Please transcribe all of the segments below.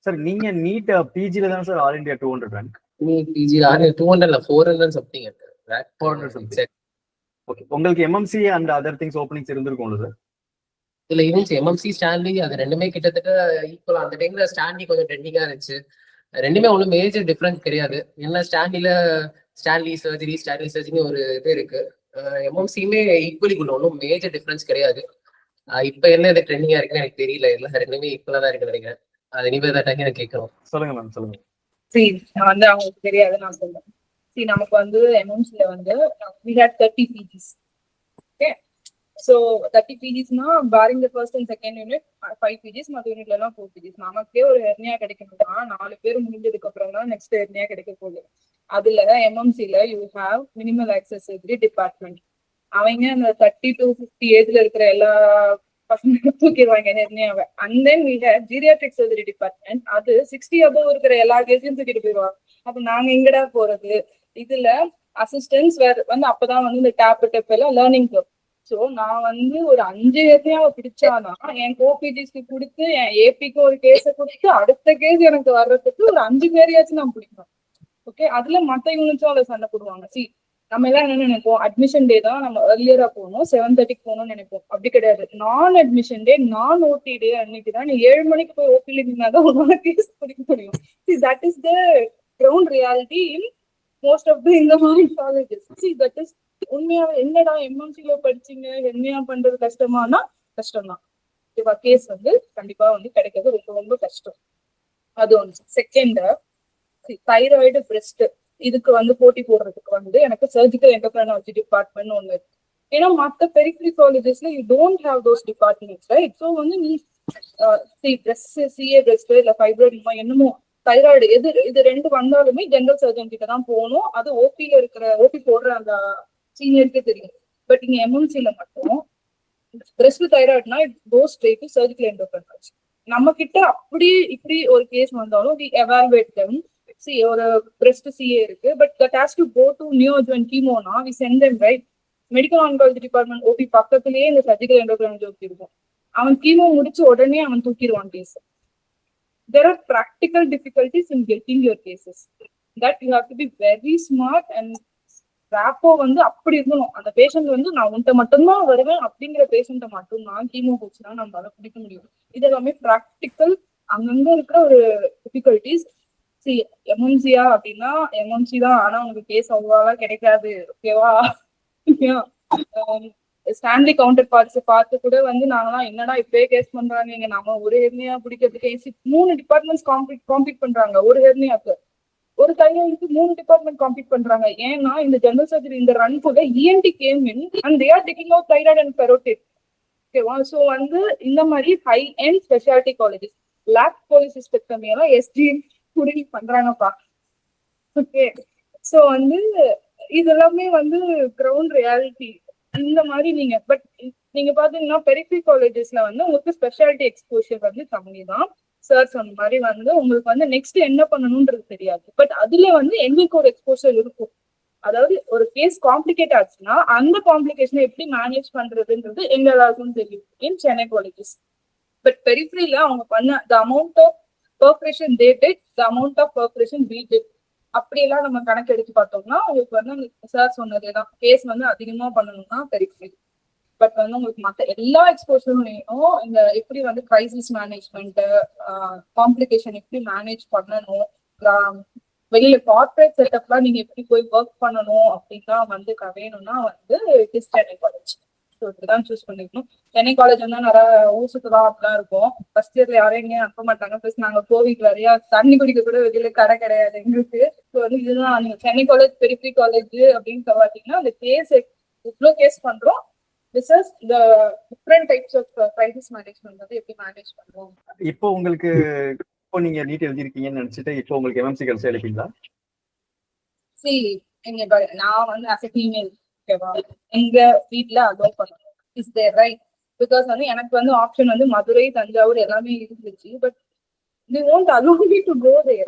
Sir நீங்க NEET பிஜில தான் sir all India 200 rank. NEET PG 200 இல்ல 400 சம்திங். 400 சம்திங். ஓகே, உங்களுக்கு MMC and other things openings இருந்திருக்கும்ல சார்? இல்ல இருந்துச்சு. எம்எம்சி ஸ்டான்லி அது ரெண்டுமே கிட்டத்தட்ட ஈக்குவலா. அந்த டைம்ல ஸ்டான்லி கொஞ்சம் ட்ரெண்டிங்கா இருந்துச்சு. ரெண்டுமே ஒன்றும் மேஜர் டிஃபரன்ஸ் கிடையாது. என்ன ஸ்டான்லி சர்ஜரி ஒரு இது இருக்கு. எம்எம்சியுமே ஈக்குவலி ஒன்றும் மேஜர் டிஃபரன்ஸ் கிடையாது. இப்ப என்ன இது ட்ரெண்டிங்கா இருக்குன்னு எனக்கு தெரியல. எல்லாம் ரெண்டுமே ஈக்குவலா தான் இருக்கு நினைக்கிறேன். அது இனிமே தான் டக்கு கேட்கணும். சொல்லுங்க மேம், சொல்லுங்க. சரி, நான் வந்து அவங்களுக்கு தெரியாது, நான் சொல்றேன். சரி, நமக்கு வந்து எம்எம்சில வந்து we had 30 PGs. Okay, so 30 PGs னா barring the first and second unit 5 PGs, மற்ற யூனிட்ல எல்லாம் 4 PGs. நமக்கே ஒரு ஹெர்னியா கிடைக்கணும்னா 4 பேர் முடிஞ்சதுக்கு அப்புறம் தான் நெக்ஸ்ட் ஹெர்னியா கிடைக்க போகுது. அதுல எம்எம்சில you have minimal access surgery department. அவங்க அந்த 30 to 50 ஏஜ்ல இருக்கிற எல்லா பசங்க தூக்கிடுவாங்க ஹெர்னியாவை. And then we had geriatric surgery department. அது 60 above இருக்கிற எல்லா கேஸையும் தூக்கிட்டு போயிடுவாங்க. அப்ப நாங்க எங்கடா போறது? இதுல அசிஸ்டன்ஸ் வந்து அப்பதான் வந்து இந்த டேப் எல்லாம் லேர்னிங் கர்வ். சோ நான் வந்து ஒரு 5 ஹெர்னியாவை பிடிச்சாதான் என் கோபிஜிஸ்க்கு கொடுத்து என் ஏபிக்கு ஒரு கேஸ கொடுத்து அடுத்த கேஸ் எனக்கு வர்றதுக்கு ஒரு 5 பேரையாச்சும் நான் பிடிக்கணும். ஓகே, அதுல மத்த யூனிட்ஸும் அதை சண்டை போடுவாங்க. சி, நம்ம எல்லாம் என்ன நினைப்போம், அட்மிஷன் டே தான் நம்ம ஏர்லியரா போகணும், 7:30 போகணும்னு நினைப்போம். அப்படி கிடையாது. நான் அட்மிஷன் டே, நான் ஓடி டே அன்னைக்கு தான் நீ 7 மணிக்கு போய் ஓபில இருந்தாதான் உங்களால கேஸ் பிடிக்க முடியும். See, that is the ground reality in most of the இந்த மாதிரி காலேஜஸ். சி, தட் இஸ் உண்மையாவே. என்னடா எம்எம்சில படிச்சீங்க, என்ன பண்றது கஷ்டமானா கஷ்டம்தான். ஓகேவா? கேஸ் வந்து கண்டிப்பா வந்து கிடைக்கிறது ரொம்ப ரொம்ப கஷ்டம். அது ஒன்று. செகண்ட், தைராய்டு, பிரெஸ்ட், இதுக்கு வந்து போட்டி போடுறதுக்கு வந்து எனக்கு சர்ஜிக்கல் என்டர்பிரைனாலஜி டிபார்ட்மெண்ட் ஒண்ணு இருக்கு. ஏன்னா மற்ற பெரிஃபரி காலேஜஸ்ல you don't have those departments, right? So வந்து நீ சிஏ பிரெஸ்ட் இல்ல ஃபைப்ராய்டு என்னமோ தைராய்டு இது ரெண்டு வந்தாலுமே ஜெனரல் சர்ஜன் கிட்ட தான் போகணும். அது ஓபி போடுற அந்த சீனியருக்கு தெரியும். பட் இங்க எம்எம்சில மட்டும் பிரெஸ்ட் தைராய்டுனா it goes straight to surgical endocrinology. நம்ம கிட்ட அப்படி இப்படி ஒரு கேஸ் வந்தாலும் வி எவாலுவேட் தெம். See, ஒரு breast CA இருக்கு, but that has to go to neoadjuvant chemo na we send them, right? Medical oncology department OP பக்கத்துலயே இந்த surgical endocrinology OP இருக்கும். அவன் கீமோ முடிச்ச உடனே அவன் தூக்கிடுவான் case. There are practical difficulties in getting your cases that you have to be very smart and ராப்போ வந்து அப்படி இருக்கணும். அந்த பேஷண்ட் வந்து நான் உன்ட்ட மட்டும்தான் வருவேன் அப்படிங்கிற பேஷண்ட்டை மட்டும் நான் கீமோ போச்சுன்னா நம்மளால பிடிக்க முடியும். இது எல்லாமே ப்ராக்டிக்கல் அங்கங்க இருக்கிற ஒரு டிஃபிகல்டிஸ். சி, எம்எம்சியா அப்படின்னா எம்எம்சி தான், ஆனா உங்களுக்கு கேஸ் அவ்வளவா கிடைக்காது. ஓகேவா? ஸ்டான்லி கவுண்டர் பார்ட்ஸ் பார்த்து கூட வந்து நாங்களாம் என்னடா இப்பயே கேஸ் பண்றாங்க, இங்க நம்ம ஒரு ஹெர்னியா பிடிக்கிறதுக்கு 3 டிபார்ட்மெண்ட்ஸ் காம்பீட் பண்றாங்க. ஒரு ஹெர்னியாக்கு ஒரு தைராய்டுக்கு 3 டிபார்ட்மெண்ட் காம்பீட் பண்றாங்க. ஏன்னா இந்த ஜெனரல் சர்ஜரி இந்த ரன் கூட ENT came in and they are taking out thyroid and parotid. ஓகேவா? ஸோ வந்து இந்த மாதிரி high end speciality colleges lab cholecystectomy எல்லாம் எஸ்டி குடி பண்றாங்கப்பா. ஓகே, சோ வந்து இது எல்லாமே வந்து கிரவுண்ட் ரியாலிட்டி. இந்த மாதிரி நீங்க பாத்தீங்கன்னா பெரிஃபரி காலேஜஸ்ல வந்து உங்களுக்கு ஸ்பெஷாலிட்டி எக்ஸ்போஷர் வந்து கம்மி தான். சார் சொன்ன மாதிரி வந்து உங்களுக்கு வந்து நெக்ஸ்ட் என்ன பண்ணணும்ன்றது தெரியாது. பட் அதுல வந்து எங்களுக்கு ஒரு எக்ஸ்போஷர் இருக்கும். அதாவது ஒரு கேஸ் காம்ப்ளிகேட் ஆச்சுன்னா அந்த காம்ப்ளிகேஷனை எப்படி மேனேஜ் பண்றதுன்றது எங்க எல்லாருக்கும் தெரியும் இன் சென்னை காலேஜஸ். பட் பெரிஃபரியில அவங்க பண்ண the amount of perforation they did, the amount of perforation we did, அப்படியெல்லாம் நம்ம கணக்கு எடுத்து பார்த்தோம்னா உங்களுக்கு வந்து சார் சொன்னதேதான், கேஸ் வந்து அதிகமா பண்ணணும்னா பெரிஃபரி. பட் வந்து உங்களுக்கு மற்ற எல்லா எக்ஸ்போஷரும் இந்த எப்படி வந்து கிரைசிஸ் மேனேஜ்மெண்ட், காம்ப்ளிகேஷன் எப்படி மேனேஜ் பண்ணணும், வெளியில கார்பரேட் செட்டப்லாம் நீங்க எப்படி போய் ஒர்க் பண்ணணும் அப்படின்லாம் வந்து வேணும்னா வந்து சென்னை காலேஜ் இப்படிதான் சூஸ் பண்ணிக்கணும். சென்னை காலேஜ் வந்து நிறைய ஊர் சுத்தலாம் அப்படிலாம் இருக்கும். ஃபர்ஸ்ட் இயர்ல யாரும் எங்கேயும் அனுப்ப மாட்டாங்க. பிளஸ் நாங்க கோவிட் வரையா தண்ணி குடிக்க கூட வெளியில கடை கிடையாது எங்களுக்கு. ஸோ வந்து இதுதான் நீங்க சென்னை காலேஜ் பெரிஃபரி காலேஜ் அப்படின்னு பாத்தீங்கன்னா அந்த கேஸ் இவ்வளோ கேஸ் பண்றோம். This is the different types of crisis management வந்து எப்படி மேனேஜ் பண்ணுவோம். இப்போ உங்களுக்கு இப்போ நீங்க நீட் எழுதிருக்கீங்கன்னு நினைச்சிட்டு இப்போ உங்களுக்கு எம்எம்சி கல்சி அளிப்பீங்களா? சி, எங்க நான் வந்து அஸ் எ ஃபீமேல் எங்க வீட்டுல அலோவ் பண்ணணும் இஸ் தேர், ரைட்? பிகாஸ் வந்து எனக்கு வந்து ஆப்ஷன் வந்து மதுரை, தஞ்சாவூர் எல்லாமே இருந்துச்சு. But they won't allow me to go there.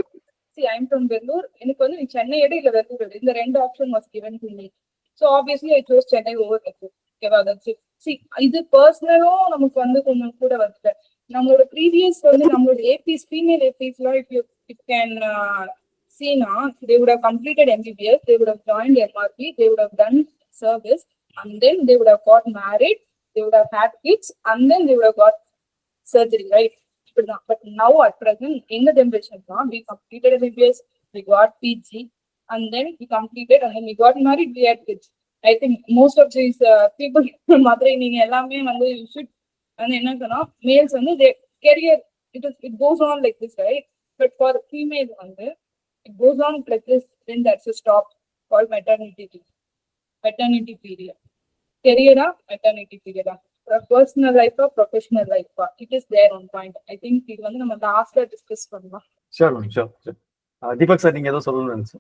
See, I'm from Vellore. எனக்கு வந்து சென்னை எடு இல்ல வெள்ளூர் எடு, இந்த 2 option was given to me. So obviously I chose Chennai over Vellore. Okay, that's it. See, இது பர்சனலும் நமக்கு வந்து கொஞ்சம் கூட வந்து நம்மளோட ப்ரீவியஸ் வந்து நம்மளோட ஏபிஸ் ஃபீமேல் ஏபிஸ்லாம் if can see now, they would have completed MBBS, they would have joined MRP, they would have done service, and then they would have got married, they would have had kids, and then they would have got surgery, right? But now at present, in the generation now, we completed MBBS, we got PG, and then we completed, and then we got married, we had kids. I think most of these people, Madurai, நீங்க எல்லாமே வந்து you should, and என்ன சொன்னா males வந்து career it goes on like this, right? But for females வந்து it goes on like this, then that's a stop called maternity period. Career maternity period, personal life or professional life, it is there on point. I think இது வந்து நம்ம லாஸ்ட்ல discuss பண்ணலாம். Sure ma'am, sure. Deepak sir, நீங்க ஏதோ சொல்லணும்னு.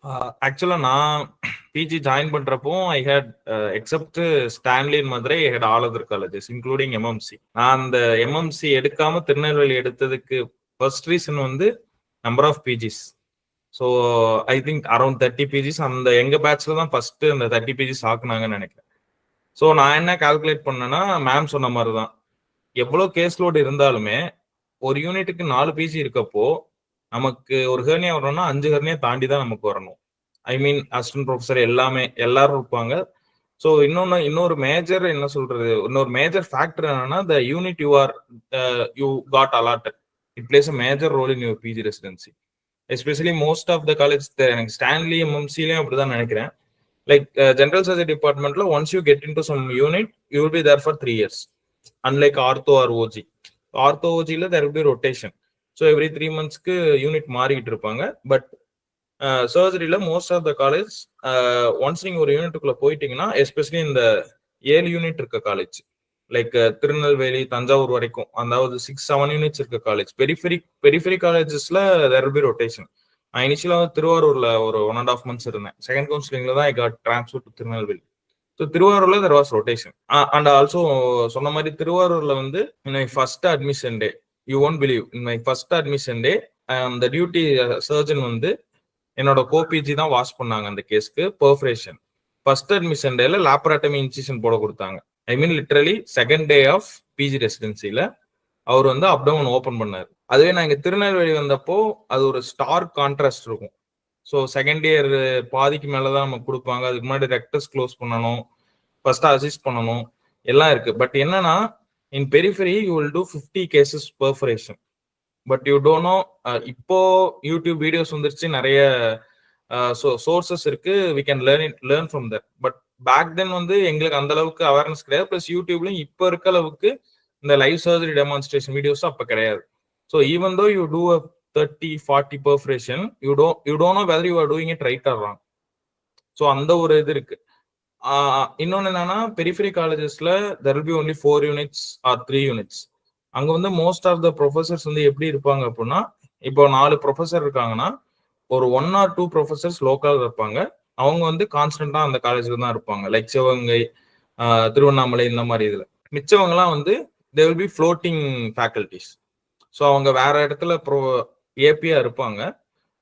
ஆக்சுவலா நான் பிஜி ஜாயின் பண்றப்போ I had except Stanley in Madurai, I had all other colleges including MMC. நான் அந்த எம்எம்சி எடுக்காம திருநெல்வேலி எடுத்ததுக்கு ஃபர்ஸ்ட் ரீசன் வந்து number of PGs. So I think around 30 PGs அந்த எங்க பேட்ச்ல தான் ஃபர்ஸ்ட் அந்த 30 பிஜிஸ் ஆக்குனாங்கன்னு நினைக்கிறேன். ஸோ நான் என்ன கால்குலேட் பண்ணேன்னா, மேம் சொன்ன மாதிரி தான், எவ்வளோ கேஸ் லோடு இருந்தாலுமே ஒரு யூனிட்டுக்கு 4 பிஜி இருக்கப்போ நமக்கு ஒரு ஹெர்னியா வரணும்னா 5 ஹெர்னியா தாண்டி தான் நமக்கு வரணும். ஐ மீன் அசிஸ்டன்ட் ப்ரொஃபஸர் எல்லாரும் இருப்பாங்க. ஸோ இன்னொரு மேஜர் என்ன சொல்றது, இன்னொரு மேஜர் ஃபேக்டர் என்னன்னா, the unit you got allotted it plays a major role in your PG residency. Especially most of the college, எனக்கு ஸ்டான்லி எம்எம்சிலையும் அப்படிதான் நினைக்கிறேன். லைக் ஜென்ரல் சர்ஜரி டிபார்ட்மெண்ட்ல once you get in to some unit you will be there for 3 years. Unlike ortho or OG. Ortho ஓஜியில் there will be rotation. So every 3 monthsக்கு unit மாறிக்கிட்டு இருப்பாங்க. But சர்ஜரியில most of the college once நீங்க ஒரு யூனிட்டுக்குள்ள போயிட்டீங்கன்னா, especially இந்த 7 unit இருக்க காலேஜ் லைக் திருநெல்வேலி தஞ்சாவூர் வரைக்கும், அதாவது 6-7 யூனிட்ஸ் இருக்க காலேஜ், பெரிஃபெரி காலேஜஸ்ல தேர் வில் பி ரொட்டேஷன். நான் இனிஷியலா திருவாரூர்ல ஒரு 1.5 months இருந்தேன். செகண்ட் கவுன்சிலிங்ல தான் I got transfer to Tirunelveli. So திருவாரூர்ல there was rotation. And also சொன்ன மாதிரி திருவாரூர்ல வந்து first admission day, you won't believe, in my first admission day அந்த டியூட்டி சர்ஜன் வந்து என்னோட கோபிஜி தான் வாஷ் பண்ணாங்க அந்த கேஸ்க்கு. பெர்ஃபரேஷன் ஃபர்ஸ்ட் அட்மிஷன் டேல லாப்ராட்டமி இன்சிஷன் போட கொடுத்தாங்க. I mean literally second day of PG ரெசிடென்சில அவர் வந்து அப்டவுன் ஓப்பன் பண்ணாரு. அதுவே நான் இங்க திருநெல்வேலி வந்தப்போ அது ஒரு ஸ்டார் கான்ட்ராஸ்ட் இருக்கும். ஸோ செகண்ட் இயர் பாதிக்கு மேலதான் நமக்கு கொடுப்பாங்க. அதுக்கு முன்னாடி ரெக்டஸ் க்ளோஸ் பண்ணணும், ஃபர்ஸ்ட் அசிஸ்ட் பண்ணணும், எல்லாம் இருக்கு. பட் என்னன்னா, in periphery you will do 50 cases perforation. But you don't know, இப்போ யூடியூப் வீடியோஸ் வந்துருச்சு, நிறைய சோர்சஸ் இருக்கு, we can learn from that. But back then வந்து எங்களுக்கு அந்த அளவுக்கு அவேர்னஸ் கிடையாது. பிளஸ் யூடியூப்லயும் இப்போ இருக்க அளவுக்கு இந்த லைவ் சர்ஜரி டெமான்ஸ்ட்ரேஷன் வீடியோஸ் அப்ப கிடையாது. So even though you do a 30-40 perforation, you don't know whether you are doing it right or wrong. So அந்த ஒரு இது இருக்கு. இன்னொன்னு என்னன்னா, periphery காலேஜஸ்ல there will be only 4 units or 3 units. அங்க வந்து மோஸ்ட் ஆஃப் த ப்ரொஃபசர்ஸ் வந்து எப்படி இருப்பாங்க அப்படின்னா, இப்போ 4 ப்ரொஃபசர் இருக்காங்கன்னா ஒரு 1 or 2 ப்ரொஃபசர்ஸ் லோக்கல் இருப்பாங்க. அவங்க வந்து கான்ஸ்டன்டா அந்த காலேஜ்ல தான் இருப்பாங்க. லைக் சிவகங்கை, திருவண்ணாமலை, இந்த மாதிரி இதுல. மிச்சவங்கலாம் வந்து they will be floating faculties. So அவங்க வேற இடத்துல ஏபியா இருப்பாங்க.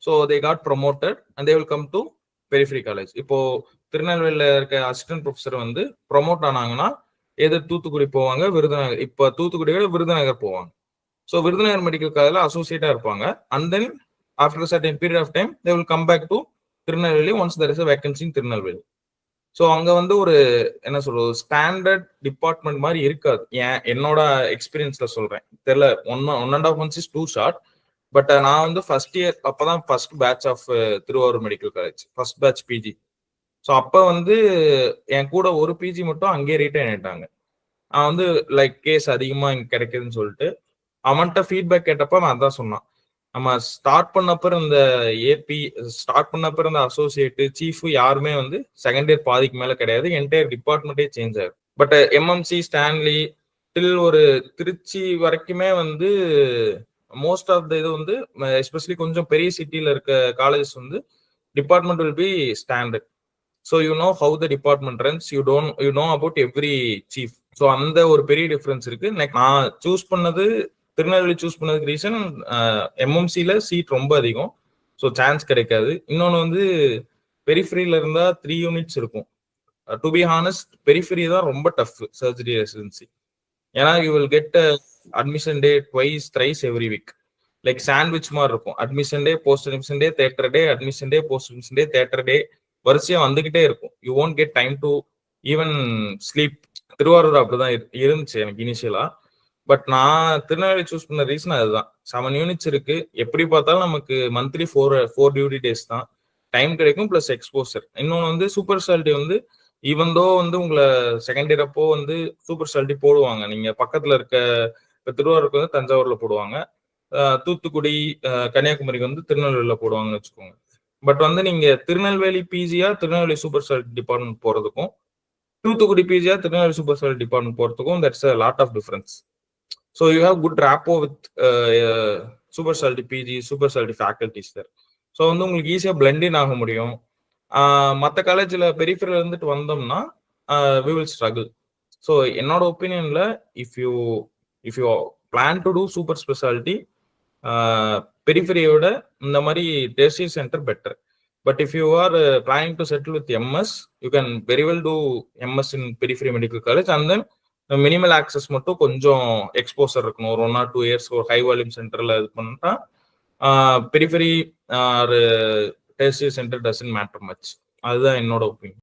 So they got promoted and they will come to periphery college. இப்போ திருநெல்வேலியில இருக்க அசிஸ்டன்ட் ப்ரொஃபஸர் வந்து ப்ரொமோட் ஆனாங்கன்னா எதிர் தூத்துக்குடி போவாங்க, விருதுநகர். இப்போ தூத்துக்குடியோட விருதுநகர் போவாங்க. ஸோ விருதுநகர் மெடிக்கல் காலேஜ்ல அசோசியேட்டா இருப்பாங்க. And then after certain period of time they will come back to Tirunelveli once there is a vacancy in Tirunelveli. So அங்க வந்து ஒரு என்ன சொல்றது, ஸ்டாண்டர்ட் டிபார்ட்மெண்ட் மாதிரி இருக்காது. என்னோட எக்ஸ்பீரியன்ஸ்ல சொல்றேன், தெரியல, 1.5 months is too short. But நான் வந்து ஃபர்ஸ்ட் இயர் அப்பதான் first batch of Thiruvarur medical college, first batch PG. So அப்ப வந்து என் கூட ஒரு பிஜி மட்டும் அங்கேயே ரீட்டைன் ஆயிட்டாங்க. அவன் வந்து லைக் கேஸ் அதிகமா இங்க கிடைக்குதுன்னு சொல்லிட்டு அவன்கிட்ட ஃபீட்பேக் கேட்டப்ப நான் அதான் சொன்னான், நம்ம ஸ்டார்ட் பண்ணப்ப இந்த ஏபி ஸ்டார்ட் பண்ணப்ப இந்த அசோசியேட் சீஃப் யாருமே வந்து செகண்ட் இயர் பாதிக்கு மேல கிடையாது. என்டையர் டிபார்ட்மெண்ட்டே சேஞ்ச் ஆகும். பட் எம்எம்சி, ஸ்டான்லி, டில் ஒரு திருச்சி வரைக்குமே வந்து மோஸ்ட் ஆஃப் த இது வந்து எஸ்பெஷலி கொஞ்சம் பெரிய சிட்டியில இருக்க காலேஜஸ் வந்து department will be standard. So you know how the department runs, you know about every chief. So அந்த ஒரு பெரிய டிஃபரன்ஸ் இருக்கு. நான் சூஸ் பண்ணது திருநெல்வேலி சூஸ் பண்ணதுக்கு ரீசன், எம்எம்சில சீட் ரொம்ப அதிகம், ஸோ சான்ஸ் கிடைக்காது. இன்னொன்று வந்து பெரிஃபெரியில இருந்தா 3 units இருக்கும். டு பி ஹானஸ்ட் பெரிஃபெரி தான் ரொம்ப டஃப் சர்ஜரி ரெசிடென்சி. ஏன்னா you will get admission day twice thrice every week. Like sandwich மாதிரி இருக்கும். Admission day, post admission day, theatre day, admission day, post admission day, theatre day, வரிசையா வந்துகிட்டே இருக்கும். You won't get time to even sleep. Thiruvarur அப்படிதான் இருந்துச்சு எனக்கு இனிஷியலா. But நான் திருநெல்வேலி சூஸ் பண்ண ரீசன் அதுதான். 7 யூனிட்ஸ் இருக்கு. எப்படி பார்த்தாலும் நமக்கு மந்த்லி 4 டியூட்டி டேஸ் தான். டைம் கிடைக்கும் பிளஸ் எக்ஸ்போசர். இன்னொன்று வந்து சூப்பர் ஸ்பெஷாலிட்டி வந்து ஈவன் தோ வந்து உங்களை செகண்ட் இயர் அப்போ வந்து சூப்பர் ஸ்பெஷாலிட்டி போடுவாங்க. நீங்க பக்கத்துல இருக்க இப்போ திருவாரூருக்கு வந்து தஞ்சாவூர்ல போடுவாங்க, தூத்துக்குடி, கன்னியாகுமரிக்கு வந்து திருநெல்வேலியில போடுவாங்கன்னு வச்சுக்கோங்க. பட் வந்து நீங்க திருநெல்வேலி பிஜியா திருநெல்வேலி சூப்பர் ஸ்பெஷாலிட்டி டிபார்ட்மெண்ட் போறதுக்கும் தூத்துக்குடி பிஜியா திருநெல்வேலி சூப்பர் ஸ்பெஷாலிட்டி டிபார்ட்மெண்ட் போறதுக்கும் that's a lot of difference. So you have good rapport with super specialty PG, super specialty faculties there. So வந்து உங்களுக்கு ஈஸியாக பிளெண்டின் ஆக முடியும். மற்ற காலேஜில் பெரிஃபரில் இருந்துட்டு வந்தோம்னா we will struggle. ஸோ என்னோட ஒப்பீனியனில் if you plan to do super speciality, பெரிஃபரியோட இந்த மாதிரி tertiary centre better. But if you are planning to settle with MS, you can very well do MS in periphery medical college. And then minimal access மட்டும் கொஞ்சம் exposure இருக்கணும். ஒரு 1 or 2 years ஒரு high volume சென்டர்ல இது பண்ணிட்டா periphery ஒரு tertiary centre doesn't matter much. அதுதான் என்னோட ஒப்பீனியன்.